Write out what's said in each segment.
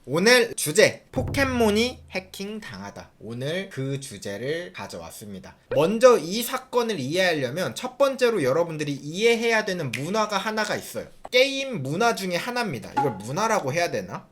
오늘 주제 포켓몬이 해킹당하다. 오늘 그 주제를 가져왔습니다. 먼저 이 사건을 이해하려면 첫 번째로 여러분들이 이해해야 되는 문화가 하나가 있어요. 게임 문화 중에 하나입니다. 이걸 문화라고 해야 되나?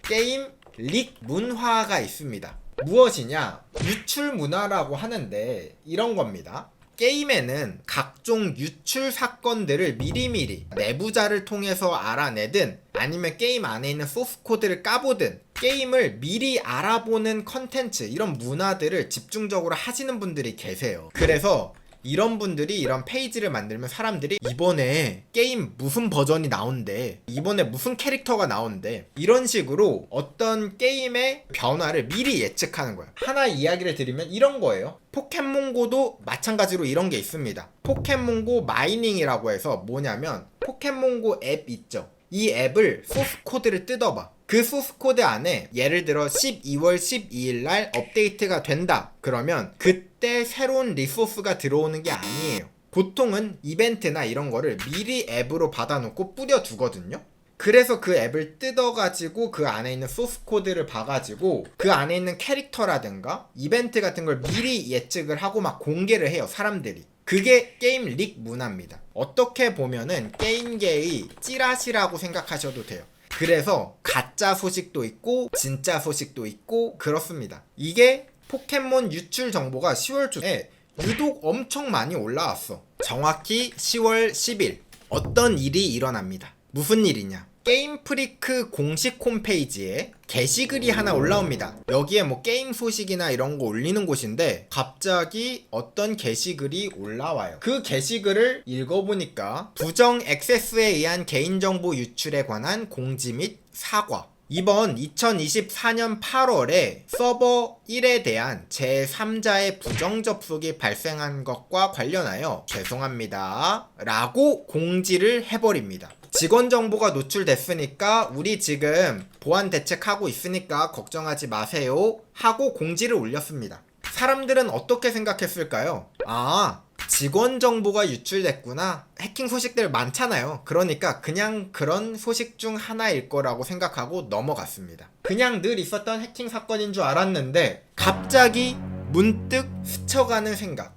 게임 릭 문화가 있습니다. 무엇이냐? 유출 문화라고 하는데 이런 겁니다. 게임에는 각종 유출 사건들을 미리미리 내부자를 통해서 알아내든 아니면 게임 안에 있는 소스 코드를 까보든 게임을 미리 알아보는 컨텐츠, 이런 문화들을 집중적으로 하시는 분들이 계세요. 그래서 이런 분들이 이런 페이지를 만들면 사람들이 이번에 게임 무슨 버전이 나온대, 이번에 무슨 캐릭터가 나온대, 이런 식으로 어떤 게임의 변화를 미리 예측하는 거예요. 하나 이야기를 드리면 이런 거예요. 포켓몬고도 마찬가지로 이런 게 있습니다. 포켓몬고 마이닝이라고 해서 뭐냐면 포켓몬고 앱 있죠. 이 앱을 소스 코드를 뜯어봐. 그 소스 코드 안에 예를 들어 12월 12일 날 업데이트가 된다. 그러면 그때 새로운 리소스가 들어오는 게 아니에요. 보통은 이벤트나 이런 거를 미리 앱으로 받아놓고 뿌려두거든요. 그래서 그 앱을 뜯어가지고 그 안에 있는 소스 코드를 봐가지고 그 안에 있는 캐릭터라든가 이벤트 같은 걸 미리 예측을 하고 막 공개를 해요, 사람들이. 그게 게임 릭 문화입니다. 어떻게 보면은 게임계의 찌라시라고 생각하셔도 돼요. 그래서 가짜 소식도 있고 진짜 소식도 있고 그렇습니다. 이게 포켓몬 유출 정보가 10월 초에 유독 엄청 많이 올라왔어. 정확히 10월 10일 어떤 일이 일어납니다. 무슨 일이냐? 게임 프리크 공식 홈페이지에 게시글이 하나 올라옵니다. 여기에 뭐 게임 소식이나 이런 거 올리는 곳인데 갑자기 어떤 게시글이 올라와요. 그 게시글을 읽어보니까 부정 액세스에 의한 개인정보 유출에 관한 공지 및 사과, 이번 2024년 8월에 서버 1에 대한 제3자의 부정 접속이 발생한 것과 관련하여 죄송합니다 라고 공지를 해버립니다. 직원 정보가 노출됐으니까 우리 지금 보안 대책하고 있으니까 걱정하지 마세요 하고 공지를 올렸습니다. 사람들은 어떻게 생각했을까요? 아, 직원 정보가 유출됐구나. 해킹 소식들 많잖아요. 그러니까 그냥 그런 소식 중 하나일 거라고 생각하고 넘어갔습니다. 그냥 늘 있었던 해킹 사건인 줄 알았는데 갑자기 문득 스쳐가는 생각.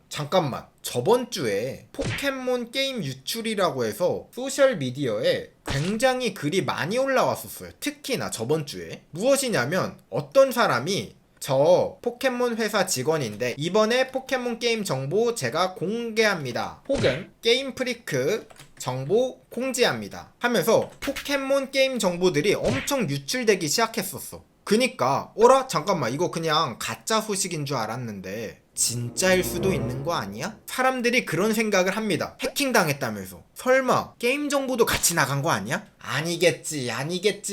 잠깐만. 저번 주에 포켓몬 게임 유출이라고 해서 소셜미디어에 굉장히 글이 많이 올라왔었어요. 특히나 저번 주에. 무엇이냐면 어떤 사람이 저 포켓몬 회사 직원인데 이번에 포켓몬 게임 정보 제가 공개합니다. 혹은 게임 프리크 정보 공지합니다. 하면서 포켓몬 게임 정보들이 엄청 유출되기 시작했었어. 그니까 어라? 잠깐만, 이거 그냥 가짜 소식인 줄 알았는데 진짜일 수도 있는 거 아니야? 사람들이 그런 생각을 합니다. 해킹당했다면서. 설마 게임 정보도 같이 나간 거 아니야? 아니겠지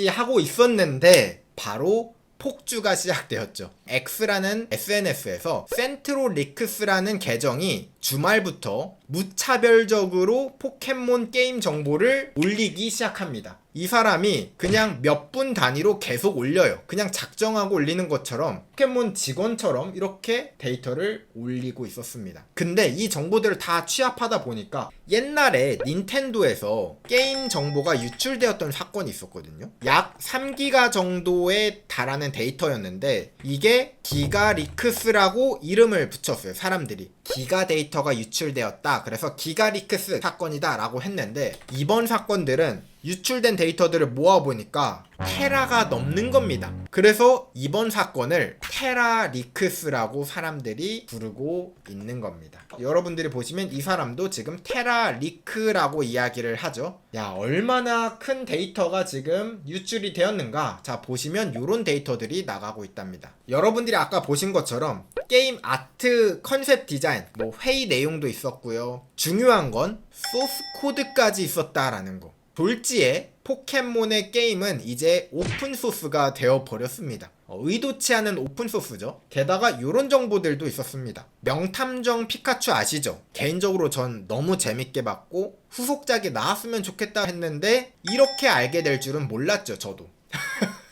하고 있었는데 바로 폭주가 시작되었죠. X라는 SNS에서 센트로릭스라는 계정이 주말부터 무차별적으로 포켓몬 게임 정보를 올리기 시작합니다. 이 사람이 그냥 몇 분 단위로 계속 올려요. 그냥 작정하고 올리는 것처럼 포켓몬 직원처럼 이렇게 데이터를 올리고 있었습니다. 근데 이 정보들을 다 취합하다 보니까 옛날에 닌텐도에서 게임 정보가 유출되었던 사건이 있었거든요. 약 3기가 정도에 달하는 데이터였는데 이게 기가리크스라고 이름을 붙였어요, 사람들이. 기가 데이터가 유출되었다. 그래서 기가리크스 사건이다 라고 했는데 이번 사건들은 유출된 데이터들을 모아보니까 테라가 넘는 겁니다. 그래서 이번 사건을 테라리크스라고 사람들이 부르고 있는 겁니다. 여러분들이 보시면 이 사람도 지금 테라리크라고 이야기를 하죠. 야, 얼마나 큰 데이터가 지금 유출이 되었는가. 자, 보시면 이런 데이터들이 나가고 있답니다. 여러분들이 아까 보신 것처럼 게임 아트 컨셉 디자인, 뭐 회의 내용도 있었고요. 중요한 건 소스 코드까지 있었다라는 거. 졸지에 포켓몬의 게임은 이제 오픈소스가 되어버렸습니다. 의도치 않은 오픈소스죠. 게다가 이런 정보들도 있었습니다. 명탐정 피카츄 아시죠? 개인적으로 전 너무 재밌게 봤고 후속작이 나왔으면 좋겠다 했는데 이렇게 알게 될 줄은 몰랐죠, 저도.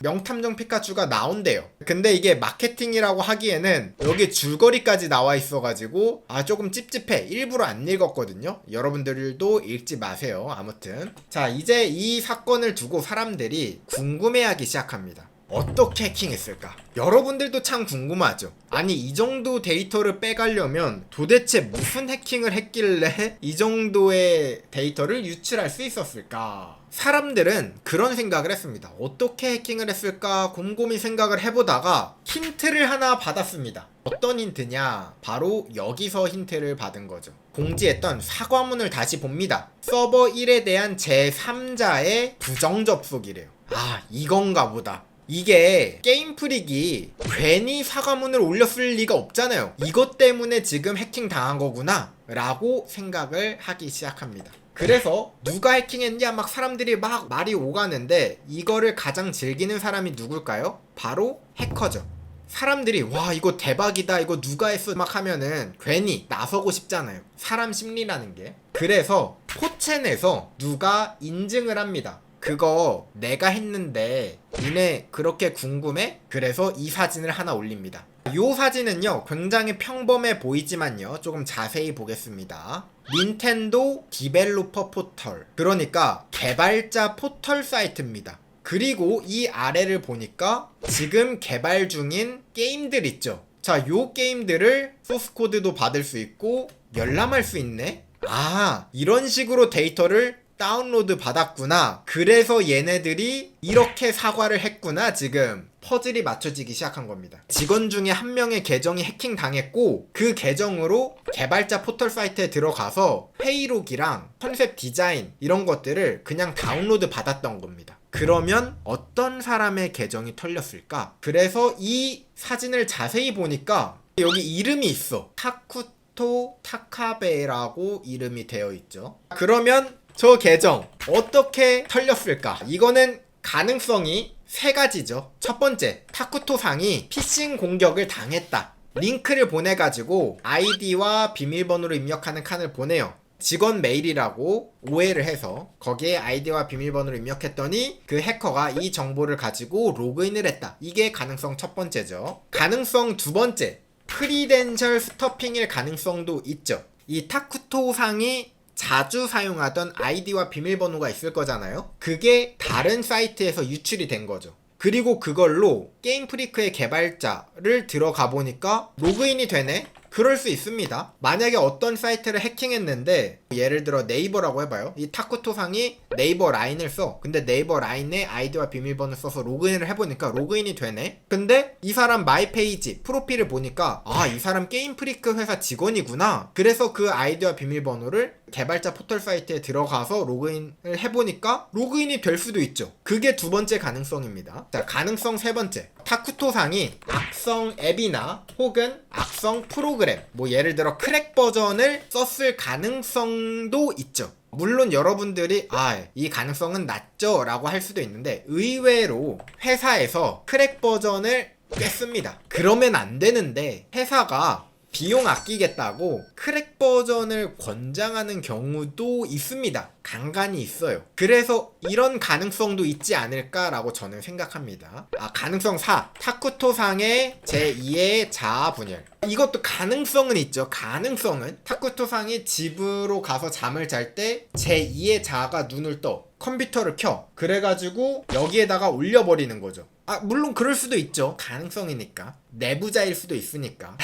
명탐정 피카츄가 나온대요. 근데 이게 마케팅이라고 하기에는 여기 줄거리까지 나와 있어가지고 조금 찝찝해. 일부러 안 읽었거든요. 여러분들도 읽지 마세요. 아무튼 자, 이제 이 사건을 두고 사람들이 궁금해하기 시작합니다. 어떻게 해킹했을까? 여러분들도 참 궁금하죠? 아니, 이 정도 데이터를 빼가려면 도대체 무슨 해킹을 했길래 이 정도의 데이터를 유출할 수 있었을까? 사람들은 그런 생각을 했습니다. 어떻게 해킹을 했을까 곰곰이 생각을 해보다가 힌트를 하나 받았습니다. 어떤 힌트냐? 바로 여기서 힌트를 받은 거죠. 공지했던 사과문을 다시 봅니다. 서버 1에 대한 제3자의 부정 접속이래요. 이건가 보다. 이게 게임 프릭이 괜히 사과문을 올렸을 리가 없잖아요. 이것 때문에 지금 해킹 당한 거구나 라고 생각을 하기 시작합니다. 그래서 누가 해킹했냐 막 사람들이 막 말이 오가는데 이거를 가장 즐기는 사람이 누굴까요? 바로 해커죠. 사람들이 와 이거 대박이다 이거 누가 했어 막 하면은 괜히 나서고 싶잖아요. 사람 심리라는 게. 그래서 포첸에서 누가 인증을 합니다. 그거 내가 했는데 니네 그렇게 궁금해? 그래서 이 사진을 하나 올립니다. 이 사진은요 굉장히 평범해 보이지만요 조금 자세히 보겠습니다. 닌텐도 디벨로퍼 포털, 그러니까 개발자 포털 사이트입니다. 그리고 이 아래를 보니까 지금 개발 중인 게임들 있죠. 자, 요 게임들을 소스코드도 받을 수 있고 열람할 수 있네. 이런 식으로 데이터를 다운로드 받았구나. 그래서 얘네들이 이렇게 사과를 했구나. 지금 퍼즐이 맞춰지기 시작한 겁니다. 직원 중에 한 명의 계정이 해킹 당했고 그 계정으로 개발자 포털 사이트에 들어가서 회의록이랑 컨셉 디자인 이런 것들을 그냥 다운로드 받았던 겁니다. 그러면 어떤 사람의 계정이 털렸을까? 그래서 이 사진을 자세히 보니까 여기 이름이 있어. 타쿠토 타카베라고 이름이 되어 있죠. 그러면 저 계정 어떻게 털렸을까? 이거는 가능성이 세 가지죠. 첫 번째, 타쿠토상이 피싱 공격을 당했다. 링크를 보내가지고 아이디와 비밀번호를 입력하는 칸을 보내요. 직원 메일이라고 오해를 해서 거기에 아이디와 비밀번호를 입력했더니 그 해커가 이 정보를 가지고 로그인을 했다. 이게 가능성 첫 번째죠. 가능성 두 번째, 크리덴셜 스토핑일 가능성도 있죠. 이 타쿠토상이 자주 사용하던 아이디와 비밀번호가 있을 거잖아요. 그게 다른 사이트에서 유출이 된 거죠. 그리고 그걸로 게임 프리크의 개발자를 들어가 보니까 로그인이 되네? 그럴 수 있습니다. 만약에 어떤 사이트를 해킹했는데 예를 들어 네이버라고 해봐요. 이 타쿠토상이 네이버 라인을 써. 근데 네이버 라인에 아이디와 비밀번호 써서 로그인을 해보니까 로그인이 되네. 근데 이 사람 마이페이지 프로필을 보니까 이 사람 게임 프리크 회사 직원이구나. 그래서 그 아이디와 비밀번호를 개발자 포털 사이트에 들어가서 로그인을 해보니까 로그인이 될 수도 있죠. 그게 두 번째 가능성입니다. 자, 가능성 세 번째, 타쿠토상이 악성 앱이나 혹은 악성 프로그램, 뭐 예를 들어 크랙 버전을 썼을 가능성도 있죠. 물론 여러분들이 이 가능성은 낮죠 라고 할 수도 있는데 의외로 회사에서 크랙 버전을 뺐습니다. 그러면 안 되는데 회사가 비용 아끼겠다고 크랙 버전을 권장하는 경우도 있습니다. 간간히 있어요. 그래서 이런 가능성도 있지 않을까라고 저는 생각합니다. 가능성 4, 타쿠토상의 제2의 자아 분열. 이것도 가능성은 있죠. 가능성은 타쿠토상이 집으로 가서 잠을 잘 때 제2의 자아가 눈을 떠 컴퓨터를 켜. 그래가지고 여기에다가 올려버리는 거죠. 물론 그럴 수도 있죠. 가능성이니까. 내부자일 수도 있으니까.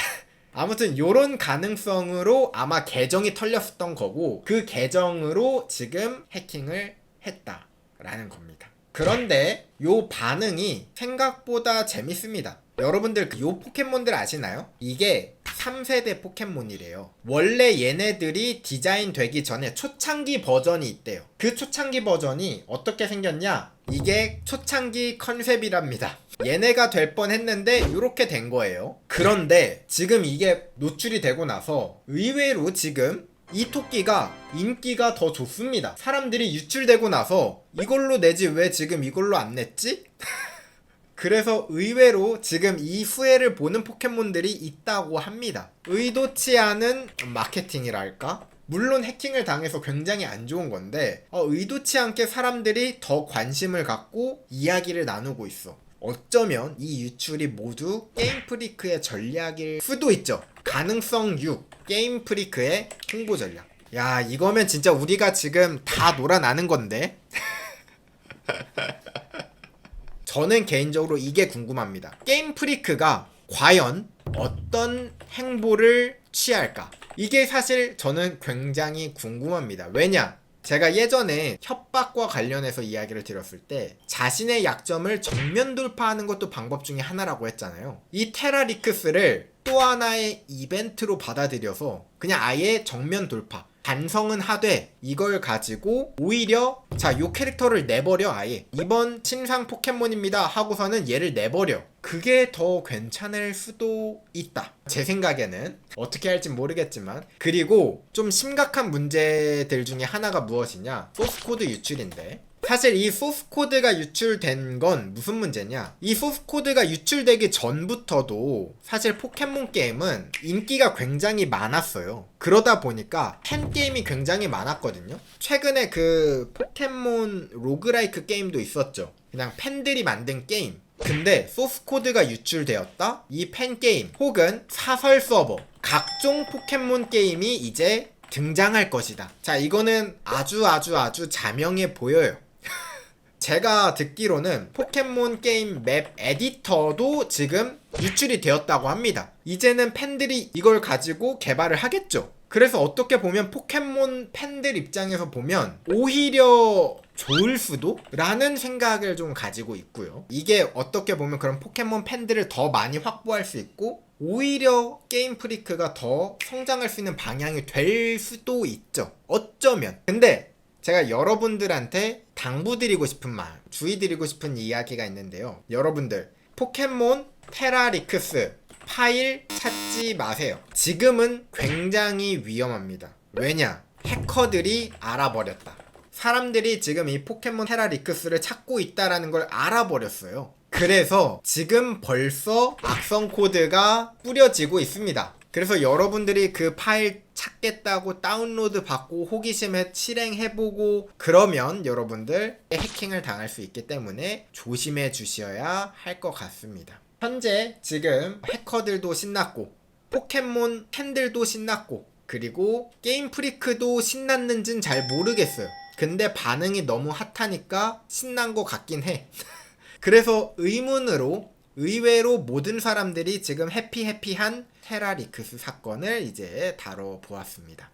아무튼 요런 가능성으로 아마 계정이 털렸었던 거고 그 계정으로 지금 해킹을 했다라는 겁니다. 그런데 요 반응이 생각보다 재밌습니다. 여러분들 요 포켓몬들 아시나요? 이게 3세대 포켓몬이래요. 원래 얘네들이 디자인 되기 전에 초창기 버전이 있대요. 그 초창기 버전이 어떻게 생겼냐? 이게 초창기 컨셉이랍니다. 얘네가 될 뻔했는데 이렇게 된 거예요. 그런데 지금 이게 노출이 되고 나서 의외로 지금 이 토끼가 인기가 더 좋습니다. 사람들이 유출되고 나서 이걸로 내지 왜 지금 이걸로 안 냈지? 그래서 의외로 지금 이 후회를 보는 포켓몬들이 있다고 합니다. 의도치 않은 마케팅이랄까? 물론 해킹을 당해서 굉장히 안 좋은 건데 의도치 않게 사람들이 더 관심을 갖고 이야기를 나누고 있어. 어쩌면 이 유출이 모두 게임 프리크의 전략일 수도 있죠. 가능성 6. 게임 프리크의 홍보 전략. 야, 이거면 진짜 우리가 지금 다 놀아나는 건데. 저는 개인적으로 이게 궁금합니다. 게임 프리크가 과연 어떤 행보를 취할까? 이게 사실 저는 굉장히 궁금합니다. 왜냐? 제가 예전에 협박과 관련해서 이야기를 드렸을 때 자신의 약점을 정면 돌파하는 것도 방법 중에 하나라고 했잖아요. 이 테라리크스를 또 하나의 이벤트로 받아들여서 그냥 아예 정면 돌파, 반성은 하되 이걸 가지고 오히려 자, 요 캐릭터를 내버려. 아예 이번 신상 포켓몬입니다 하고서는 얘를 내버려. 그게 더 괜찮을 수도 있다, 제 생각에는. 어떻게 할진 모르겠지만. 그리고 좀 심각한 문제들 중에 하나가 무엇이냐, 소스코드 유출인데, 사실 이 소스코드가 유출된 건 무슨 문제냐, 이 소스코드가 유출되기 전부터도 사실 포켓몬 게임은 인기가 굉장히 많았어요. 그러다 보니까 팬게임이 굉장히 많았거든요. 최근에 그 포켓몬 로그라이크 게임도 있었죠. 그냥 팬들이 만든 게임. 근데 소스코드가 유출되었다? 이 팬게임 혹은 사설 서버, 각종 포켓몬 게임이 이제 등장할 것이다. 자, 이거는 아주 자명해 보여요. 제가 듣기로는 포켓몬 게임 맵 에디터도 지금 유출이 되었다고 합니다. 이제는 팬들이 이걸 가지고 개발을 하겠죠. 그래서 어떻게 보면 포켓몬 팬들 입장에서 보면 오히려 좋을 수도? 라는 생각을 좀 가지고 있고요. 이게 어떻게 보면 그런 포켓몬 팬들을 더 많이 확보할 수 있고 오히려 게임 프리크가 더 성장할 수 있는 방향이 될 수도 있죠. 어쩌면. 근데 제가 여러분들한테 당부드리고 싶은 말, 주의드리고 싶은 이야기가 있는데요. 여러분들, 포켓몬 테라리크스 파일 찾지 마세요. 지금은 굉장히 위험합니다. 왜냐? 해커들이 알아버렸다. 사람들이 지금 이 포켓몬 테라리크스를 찾고 있다라는 걸 알아버렸어요. 그래서 지금 벌써 악성 코드가 뿌려지고 있습니다. 그래서 여러분들이 그 파일 찾겠다고 다운로드 받고 호기심에 실행해보고 그러면 여러분들 해킹을 당할 수 있기 때문에 조심해 주셔야 할 것 같습니다. 현재 지금 해커들도 신났고 포켓몬 팬들도 신났고 그리고 게임 프리크도 신났는지는 잘 모르겠어요. 근데 반응이 너무 핫하니까 신난 것 같긴 해. 그래서 의외로 모든 사람들이 지금 해피한 테라리크스 사건을 이제 다뤄보았습니다.